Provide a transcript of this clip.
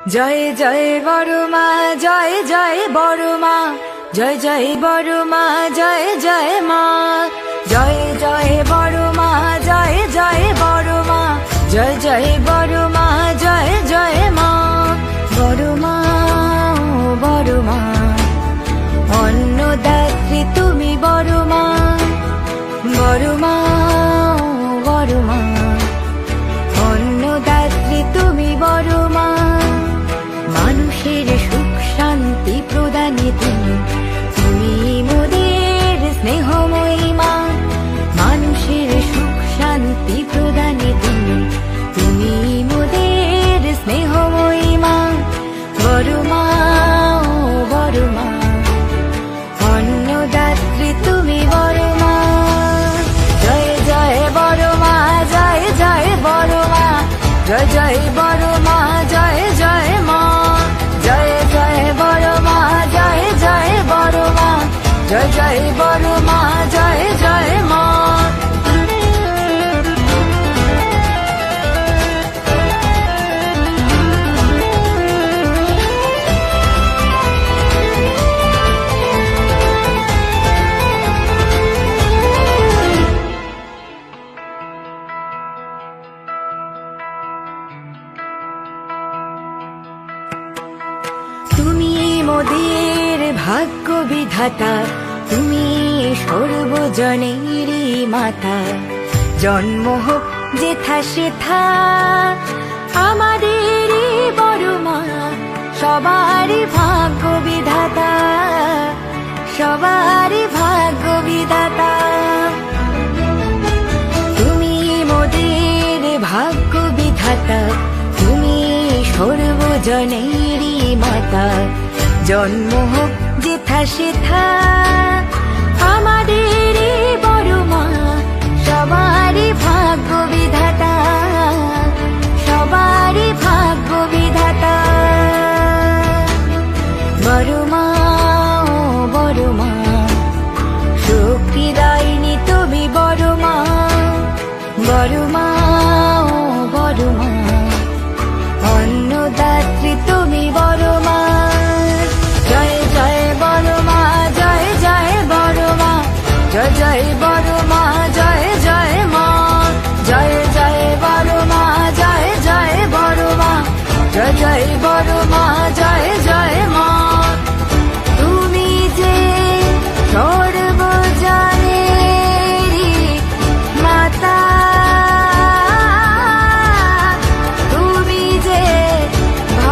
জয় জয় বড় মা, জয় জয় বড় মা, জয় জয় বড় মা, জয় জয় মা। জয় জয় বড় মা, জয় জয় বড় মা, জয় জয় বড় মা, জয় জয় মা। বড় মা বড় মা, অন্নদাত্রী তুমি বড় মা। বড় মা বড় মা, অন্নদাত্রী তুমি বড় মা। মানুষের সুখ শান্তি প্রদানে তুমি, তুমি মোদের স্নেহময়ী মা। মানুষের সুখ শান্তি প্রদানে তুমি, তুমি মোদের স্নেহময়ী মা। বড় মা বড় মা, অন্নদাত্রী তুমি বড় মা। জয় জয় বড় মা, জয় জয় বড় মা, জয় জয় বড় মা, জয় জয় মা। জয় জয় বড় মা, জয় জয় বড় মা, জয় জয় বড় মা, জয় জয় মা। তুমি মোদের ভাগ্য বিধাতা, তুমি সর্বজনেরই মাতা। জন্ম হোক যেথা সেথা আমাদেরই বড় মা, সবারই ভাগ্য বিধাতা, সবারই ভাগ্য বিধাতা। তুমি মোদের ভাগ্য বিধাতা, তুমি সর্বজনেরই মাতা। জন্ম হোক যেথা সেথা আমাদেরই বড় মা, সবারই ভাগ্য বিধাতা, সবারই ভাগ্য বিধাতা। বড় মা বড় মা, শক্তিদায়িনী তুমি বড় মা। বড় মা বড় মা, অন্নদাত্রী তুমি বড় মা। জয় জয় বড় মা, জয় জয় বড় মা, জয় জয় বড় মা, জয় জয় মা। জয় জয় বড় মা, জয় জয় বড় মা, জয় জয় বড় মা, জয়